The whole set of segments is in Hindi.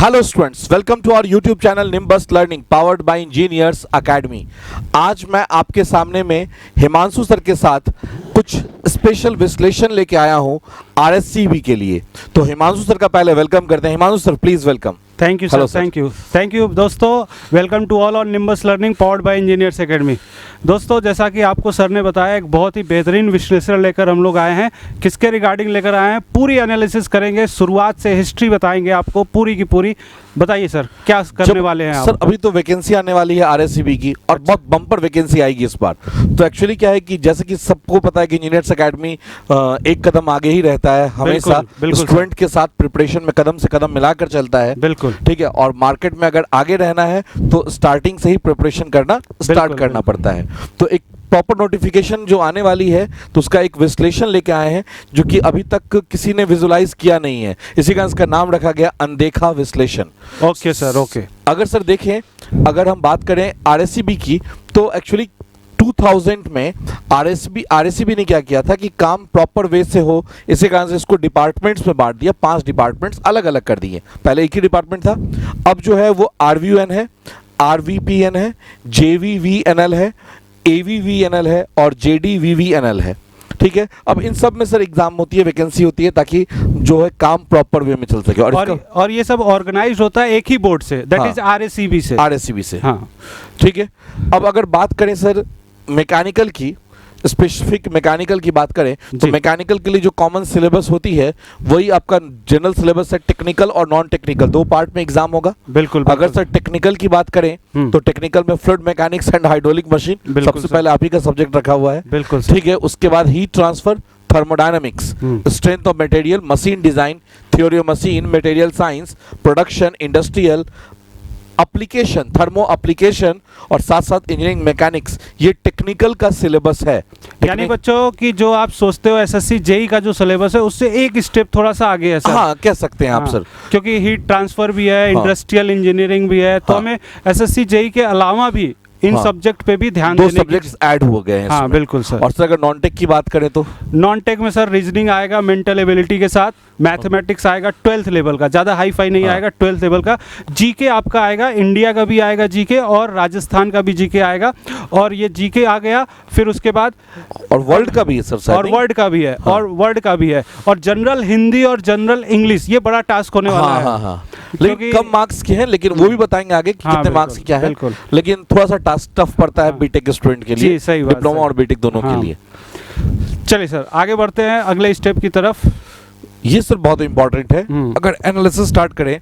Hello students, welcome to our YouTube channel Nimbus learning powered by engineers academy. आज मैं आपके सामने में हिमांशु सर के साथ कुछ स्पेशल विश्लेषण लेके आया हूं आरएससीबी के लिए। तो हिमांशु सर का पहले वेलकम करते हैं। Himanshu sir please welcome. Thank you sir, thank you दोस्तों। Welcome to all on Nimbus learning powered by Engineers Academy. दोस्तों, जैसा कि आपको सर ने बताया, एक बहुत ही बेहतरीन विश्लेषण लेकर हम लोग आए हैं। किसके रिगार्डिंग लेकर आए हैं, पूरी एनालिसिस करेंगे, शुरुआत से हिस्ट्री बताएंगे आपको पूरी की पूरी। बताइए सर, क्या करने वाले हैं आप? सर अभी तो वैकेंसी आने वाली है आरएससीबी की, और बहुत बम्पर वैकेंसी आएगी इस बार। तो एक्चुअली क्या है कि जैसे कि सबको पता है कि इंजीनियर्स एकेडमी एक कदम आगे ही रहता है, हमेशा स्टूडेंट के साथ प्रिपरेशन में कदम से कदम मिलाकर चलता है। बिल्कुल ठीक है, और मार्केट में अगर आगे रहना है तो स्टार्टिंग से ही प्रिपरेशन करना स्टार्ट करना पड़ता है। तो एक प्रॉपर नोटिफिकेशन जो आने वाली है तो उसका एक विश्लेषण लेके आए हैं जो कि अभी तक किसी ने विजुलाइज किया नहीं है, इसी का इसका नाम रखा गया अनदेखा विश्लेषण। Okay sir, okay. अगर सर देखें, अगर हम बात करें आरएससीबी की, तो एक्चुअली 2000 में आरएससीबी ने क्या किया था कि काम प्रॉपर वे से हो, इसी कारण से इसको डिपार्टमेंट्स में बांट दिया। 5 डिपार्टमेंट्स अलग अलग कर दिए। पहले एक ही डिपार्टमेंट था, अब जो है वो आरवीयूएन है, आरवीपीएन है, जेवीवीएनएल है, एवीवीएनएल है और जेडीवीवीएनएल है। ठीक है, अब इन सब में सर एग्जाम होती है, वैकेंसी होती है, ताकि जो है काम प्रॉपर वे में चल सके। और ये सब ऑर्गेनाइज होता है एक ही बोर्ड से, दैट इज आरएससीबी से। हाँ, ठीक है। अब अगर बात करें सर मैकेनिकल की, स्पेसिफिक मैकेनिकल की बात करें तो मैकेनिकल के लिए जो कॉमन सिलेबस होती है वही आपका जनरल सिलेबस है। टेक्निकल और नॉन टेक्निकल 2 पार्ट में एग्जाम होगा। बिल्कुल। अगर सर टेक्निकल की बात करें तो टेक्निकल में fluid mechanics and hydraulic machine सबसे पहले आप ही का सब्जेक्ट रखा हुआ है। बिल्कुल ठीक है। उसके बाद heat transfer, thermodynamics, strength of material, machine design, theory of machine, material science, production, industrial application, thermo application और साथ साथ इंजीनियरिंग मैकेनिक्स, ये टेक्निकल का सिलेबस है। यानी बच्चों की जो आप सोचते हो एसएससी जेई का जो सिलेबस है उससे एक स्टेप थोड़ा सा आगे है सर। हाँ, कह सकते हैं आप सर, क्योंकि हीट ट्रांसफर भी है, इंडस्ट्रियल इंजीनियरिंग भी है, तो हमें एसएससी जेई के अलावा भी इन सब्जेक्ट पे भी ध्यान देने 2 सब्जेक्ट्स ऐड हो गए हैं। हाँ बिल्कुल सर। और सर अगर नॉन टेक की बात करें तो नॉन टेक में सर रीजनिंग आएगा मेंटल एबिलिटी के साथ, मैथमेटिक्स आएगा 12th लेवल का, ज़्यादा हाई फाई नहीं आएगा, 12th लेवल का। जीके आपका आएगा, इंडिया का भी आएगा जीके और राजस्थान का भी जीके आएगा। और ये जीके आ गया, फिर उसके बाद और वर्ल्ड का भी है सर, और वर्ल्ड का भी है, और वर्ल्ड का भी है, और जनरल हिंदी और जनरल इंग्लिश, ये बड़ा टास्क होने वाला है। हाँ। लेकिन कम मार्क्स के हैं, लेकिन वो भी बताएंगे आगे कि कितने मार्क्स की क्या है। लेकिन थोड़ा सा टास्क टफ पड़ता है बीटेक स्टूडेंट के लिए, डिप्लोमा और बीटेक दोनों के लिए। चलिए सर, आगे बढ़ते हैं अगले स्टेप की तरफ। ये सर बहुत इंपॉर्टेंट है। अगर एनालिसिस स्टार्ट करें,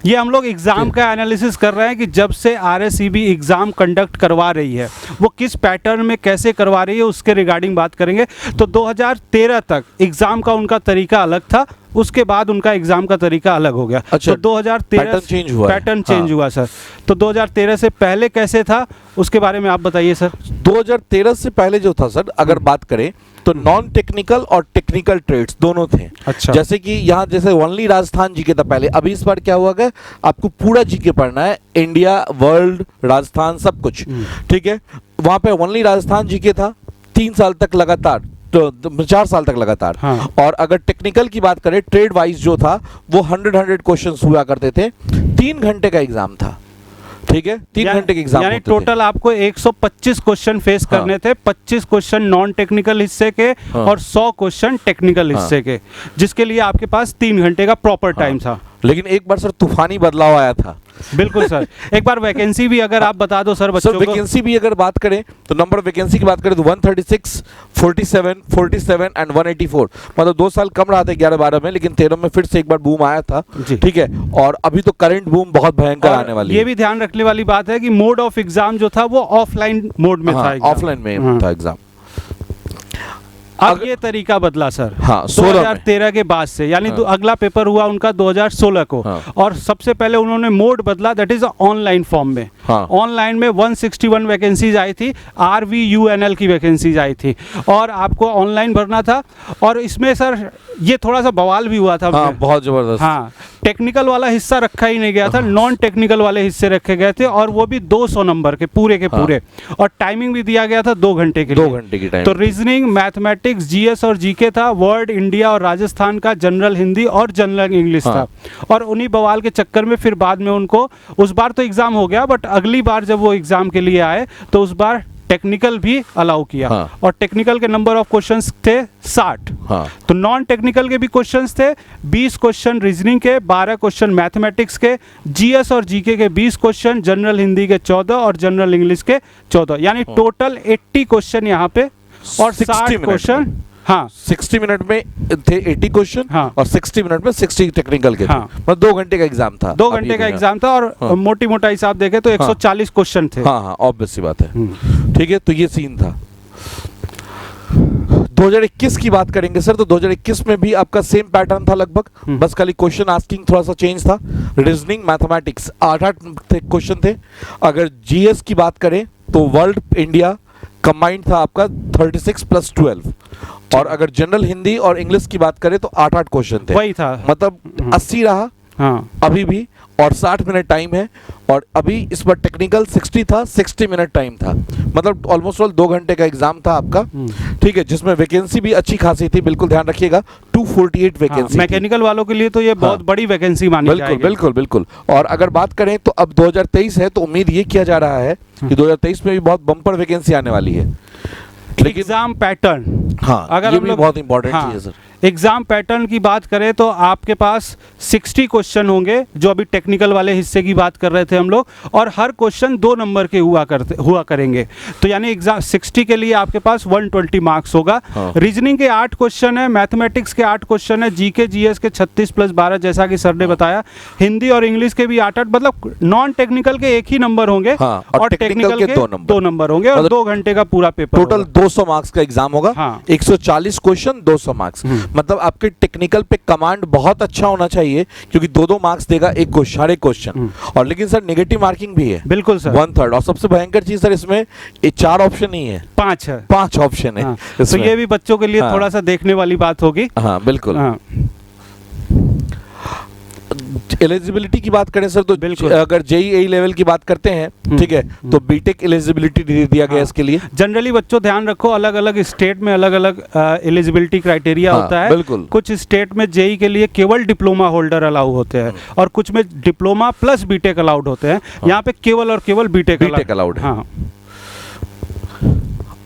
ये हम लोग एग्जाम का एनालिसिस कर रहे हैं कि जब से आरएससीबी एग्जाम कंडक्ट करवा रही है वो किस पैटर्न में कैसे करवा रही है, उसके रिगार्डिंग बात करेंगे। तो 2013 तक एग्जाम का उनका तरीका अलग था, उसके बाद उनका एग्जाम का तरीका अलग हो गया। अच्छा, तो 2013 पैटर्न चेंज हुआ सर। तो 2013 से पहले कैसे था उसके बारे में आप बताइए सर। 2013 से पहले जो था सर, अगर बात करें तो नॉन टेक्निकल और टेक्निकल ट्रेड्स दोनों थे। अच्छा। जैसे कि यहाँ जैसे ओनली राजस्थान जीके था पहले, अभी इस बार क्या हुआ है, आपको पूरा जीके पढ़ना है, इंडिया, वर्ल्ड, राजस्थान, सब कुछ। ठीक है। वहां पे ओनली राजस्थान जीके था 3 साल तक लगातार, तो 4 साल तक लगातार। हाँ। और अगर टेक्निकल की बात करें, ट्रेड वाइज जो था वो 100 क्वेश्चंस हुआ करते थे। 3 घंटे का एग्जाम था। ठीक है, 3 घंटे के एग्जाम, यानी टोटल आपको 125 क्वेश्चन फेस करने थे। 25 क्वेश्चन नॉन टेक्निकल हिस्से के और 100 क्वेश्चन टेक्निकल हिस्से के, जिसके लिए आपके पास 3 घंटे का प्रॉपर टाइम था। लेकिन एक बार सर तूफानी बदलाव आया था। बिल्कुल सर। एक बार वैकेंसी भी अगर आप बता दो सर बच्चों को। वैकेंसी भी अगर बात करें तो नंबर वैकेंसी की बात करें तो 136, 47, 47 एंड 184, मतलब 2 साल कम रहा था 11-12 में, लेकिन 13 में फिर से एक बार बूम आया था। ठीक है। और अभी तो करंट बूम बहुत भयंकर आने वाली है। ये भी ध्यान रखने वाली बात है कि मोड ऑफ एग्जाम जो था वो ऑफलाइन मोड में था, ऑफलाइन में था एग्जाम। अब ये तरीका बदला सर। हाँ, 2013 के बाद से, यानी तो अगला पेपर हुआ उनका 2016 को। और सबसे पहले उन्होंने मोड बदला, दैट इज ऑनलाइन फॉर्म में। हाँ। ऑनलाइन में 161 वैकेंसीज आई थी, RVUNL की वैकेंसीज आई थी और आपको ऑनलाइन भरना था। और इसमें सर ये थोड़ा सा बवाल भी हुआ था। हाँ, बहुत जबरदस्त। हाँ, टेक्निकल वाला हिस्सा रखा ही नहीं गया था, नॉन टेक्निकल वाले हिस्से रखे गए थे और वो भी 200 नंबर के पूरे के पूरे। और टाइमिंग भी दिया गया था 2 घंटे के लिए। 2 घंटे की टाइम। तो रीजनिंग, मैथमेटिक्स, GS और GK था, वर्ड, इंडिया और राजस्थान का, जनरल हिंदी और जनरल इंग्लिश था। और उन्हीं बवाल के चक्कर में फिर बाद में उनको, उस बार तो एग्जाम हो गया बट अगली बार जब वो एग्जाम के लिए आए तो उस बार टेक्निकल भी अलाउ किया। और टेक्निकल के नंबर ऑफ क्वेश्चंस थे 60। तो नॉन टेक्निकल के भी क्वेश्चंस थे 20 क्वेश्चन रीजनिंग के, 12 क्वेश्चन मैथमेटिक्स के, GS और GK के 20 क्वेश्चन, जनरल हिंदी के 14 और जनरल इंग्लिश के 14, यानी टोटल 80 क्वेश्चन यहाँ पे और 60 क्वेश्चन। हाँ, 60 मिनट में थे 80 क्वेश्चन। हाँ। और 60 मिनट में 60 टेक्निकल के थे। हाँ। मतलब 2 घंटे का एग्जाम था। 2 घंटे का एग्जाम था और मोटी मोटा हिसाब देखे तो 140 क्वेश्चन थे। हाँ हाँ, ऑब्वियस सी बात है। ठीक है, तो ये सीन था। 2021 की बात करेंगे सर, तो 2021 में भी आपका सेम पैटर्न था लगभग, बस खाली क्वेश्चन आस्किंग थोड़ा सा चेंज था। रीजनिंग, मैथमेटिक्स 8 क्वेश्चन थे। अगर GS की बात करें तो वर्ल्ड, इंडिया कंबाइंड था आपका 36 + 12। और अगर जनरल हिंदी और इंग्लिश की बात करें तो 8 क्वेश्चन थे। वही था, मतलब 80 रहा। हाँ, अभी भी, और 60 मिनट टाइम है। और अभी इस बार टेक्निकल 60 था, 60 मिनट टाइम था। मतलब ऑलमोस्ट 2 घंटे का एग्जाम था आपका। ठीक है, जिसमें वैकेंसी भी अच्छी खासी थी, बिल्कुल ध्यान रखिएगा, 248 वैकेंसी। मैकेनिकल वालों के लिए तो ये बहुत बड़ी वैकेंसी मानी बिल्कुल जाएगी। बिल्कुल बिल्कुल। और अगर बात करें तो अब 2023 है, तो उम्मीद ये किया जा रहा है कि 2023 में भी बहुत बम्पर वैकेंसी आने वाली है। लेकिन एग्जाम पैटर्न, हाँ, अगर ये हम भी लोग बहुत इंपॉर्टेंट हाँ, चीज है सर। एग्जाम पैटर्न की बात करें तो आपके पास 60 क्वेश्चन होंगे, जो अभी टेक्निकल वाले हिस्से की बात कर रहे थे हम लोग, और हर क्वेश्चन 2 नंबर के हुआ करेंगे। तो यानी एग्जाम 60 के लिए आपके पास 120 मार्क्स होगा। रीजनिंग के 8 क्वेश्चन है, मैथमेटिक्स के 8 क्वेश्चन है, GK GS के 36 + 12 जैसा कि सर ने बताया, हिंदी और इंग्लिश के भी 8, मतलब नॉन टेक्निकल के 1 ही नंबर होंगे। हाँ, और टेक्निकल के 2 नंबर होंगे और 2 घंटे का पूरा पेपर। टोटल 200 मार्क्स का एग्जाम होगा। हाँ। 140 क्वेश्चन, 200 मार्क्स। मतलब आपके टेक्निकल पे कमांड बहुत अच्छा होना चाहिए, क्योंकि 2-2 मार्क्स देगा एक क्वेश्चन, हर एक क्वेश्चन। और लेकिन सर नेगेटिव मार्किंग भी है। बिल्कुल सर, 1/3। और सबसे भयंकर चीज सर, इसमें 4 ऑप्शन नहीं है, 5 है। 5 ऑप्शन है। हाँ, तो ये भी बच्चों के लिए थोड़ा सा देखने वाली बात होगी। हाँ बिल्कुल। हाँ। एलिजिबिलिटी की बात करें सर, तो बिल्कुल। अगर JEE लेवल की बात करते हैं, ठीक है, तो बीटेक एलिजिबिलिटी दिया गया इसके लिए। जनरली बच्चों ध्यान रखो, अलग अलग स्टेट में अलग अलग एलिजिबिलिटी क्राइटेरिया होता है। बिल्कुल। कुछ स्टेट में JEE के लिए केवल डिप्लोमा होल्डर अलाउ होते हैं और कुछ में डिप्लोमा प्लस बीटेक अलाउड होते हैं। यहाँ पे केवल और केवल बीटेक अलाउड है। हाँ।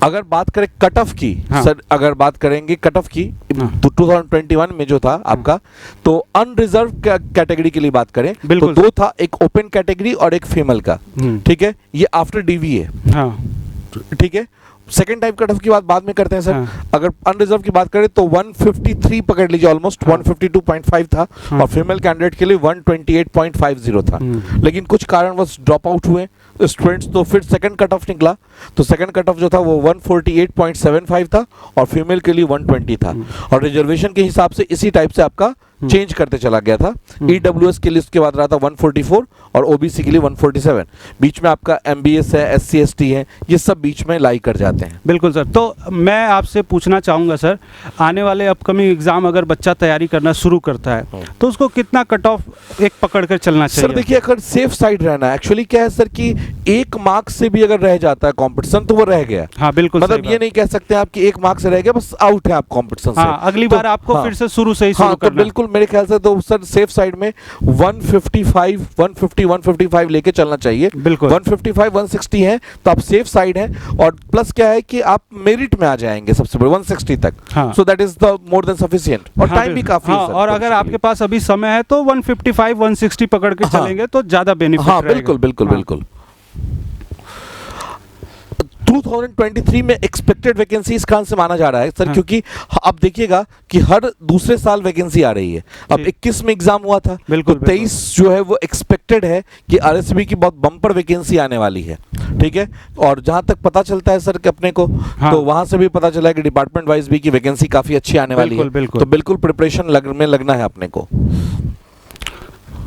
अगर बात करें कट ऑफ की, हाँ। सर अगर बात करेंगे कट ऑफ की, तो 2021 में जो था आपका, तो अनरिजर्व कैटेगरी के लिए बात करें तो 2 था, एक ओपन कैटेगरी और एक फीमेल का। ठीक है, ये आफ्टर DV है। हाँ। ठीक है, सेकंड टाइप कट ऑफ की बात बाद में करते हैं सर। हाँ। अगर अनरिजर्व की बात करें तो 153 पकड़ लीजिए, ऑलमोस्ट 152.5 था। और फीमेल कैंडिडेट के लिए 128.50 था। लेकिन कुछ कारणवश ड्रॉप आउट हुए स्टूडेंट्स, तो फिर सेकंड कट ऑफ निकला। तो सेकंड कट ऑफ जो था वो 148.75 था और फीमेल के लिए 120 था। और रिजर्वेशन के हिसाब से इसी टाइप से आपका चेंज करते चला गया था। EWS के लिस्ट के बाद रहा था 144 और OBC के लिए 147। बीच में आपका MBS है, SC ST है, ये सब बीच में लाई कर जाते हैं। बिल्कुल सर। तो मैं आपसे पूछना चाहूँगा सर, आने वाले अपकमिंग एग्जाम अगर बच्चा तैयारी करना शुरू करता है तो उसको कितना कट ऑफ एक पकड़ कर चलना चाहिए? सर देखिए, अगर सेफ साइड रहना है, एक्चुअली क्या है सर कि 1 मार्क्स से भी अगर रह जाता है कंपटीशन तो वो रह गया। हाँ बिल्कुल। मतलब ये नहीं कह सकते आप कि 1 मार्क्स से रह गया बस आउट है आप कंपटीशन से। अगली बार आपको फिर से शुरू से ही शुरू करना। तो बिल्कुल मेरे ख्याल से तो सर सेफ साइड में 155, 150, 155 लेके चलना चाहिए। बिल्कुल। 155, 160 है तो आप सेफ साइड हैं। और प्लस क्या है कि आप मेरिट में आ जाएंगे सबसे बड़े 160 तक। So that is the more than sufficient. और टाइम भी काफी है सर। और अगर आपके पास अभी समय है तो 155, 160 पकड़ के चलेंगे तो ज्यादा बेनिफिट रहेगा। बिल्कुल बिल्कुल बिल्कुल। 2023 में एक्सपेक्टेड वैकेंसी इस कारण से माना जा रहा है सर, क्योंकि अब देखिएगा कि हर दूसरे साल वैकेंसी आ रही है। अब 21 में एग्जाम हुआ था, बिल्कुल, तो 23 जो है वो एक्सपेक्टेड है कि RSB की बहुत बम्पर वैकेंसी आने वाली है। ठीक है, और जहां तक पता चलता है सर कि अपने को, तो वहां से भी पता चला है कि डिपार्टमेंट वाइज भी की वैकेंसी काफी अच्छी आने वाली है। तो बिल्कुल प्रिपरेशन में लगना है अपने को।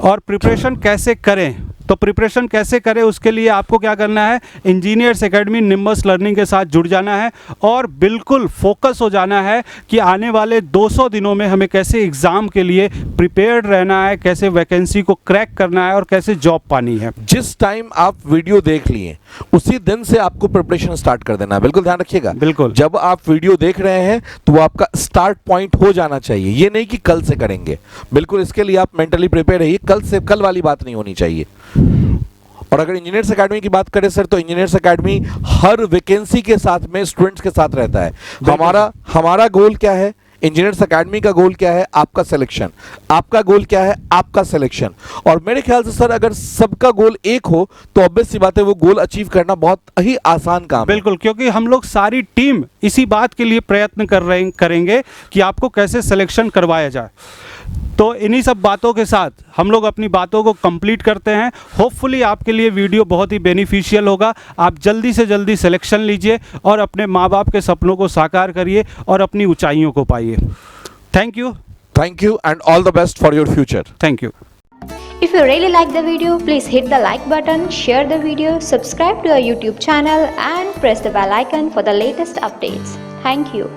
और प्रिपरेशन कैसे करें तो प्रिपरेशन कैसे करें उसके लिए आपको क्या करना है, इंजीनियर्स एकेडमी निम्बस लर्निंग के साथ जुड़ जाना है और बिल्कुल फोकस हो जाना है कि आने वाले 200 दिनों में हमें कैसे एग्ज़ाम के लिए प्रिपेयर्ड रहना है, कैसे वैकेंसी को क्रैक करना है और कैसे जॉब पानी है। जिस टाइम आप वीडियो देख लिए उसी दिन से आपको प्रिपरेशन स्टार्ट कर देना है, बिल्कुल ध्यान रखिएगा। बिल्कुल। जब आप वीडियो देख रहे हैं तो वो आपका स्टार्ट पॉइंट हो जाना चाहिए, ये नहीं कि कल से करेंगे। बिल्कुल इसके लिए आप मेंटली प्रिपेयर रहिए, कल वाली बात नहीं होनी चाहिए। और अगर इंजीनियर्स एकेडमी की बात करें सर, तो इंजीनियर्स एकेडमी हर वैकेंसी के साथ में स्टूडेंट्स के साथ रहता है। हमारा गोल क्या है, इंजीनियर्स एकेडमी का गोल क्या है, आपका सिलेक्शन। आपका गोल क्या है, आपका सिलेक्शन। और मेरे ख्याल से सर अगर सबका गोल एक हो तो ऑब्वियस सी बात है वो गोल अचीव करना बहुत ही आसान काम है। बिल्कुल, क्योंकि हम लोग सारी टीम इसी बात के लिए प्रयत्न करेंगे कि आपको कैसे सिलेक्शन करवाया जाए। तो इन्हीं सब बातों के साथ हम लोग अपनी बातों को कंप्लीट करते हैं। होपफुली आपके लिए वीडियो बहुत ही बेनिफिशियल होगा। आप जल्दी से जल्दी सिलेक्शन लीजिए और अपने माँ बाप के सपनों को साकार करिए और अपनी ऊंचाइयों को पाइए। Thank you and all the best for your future. Thank you. If you really like the video, please hit the like button, share the video, subscribe to our YouTube channel and press the bell icon for the latest updates. Thank you.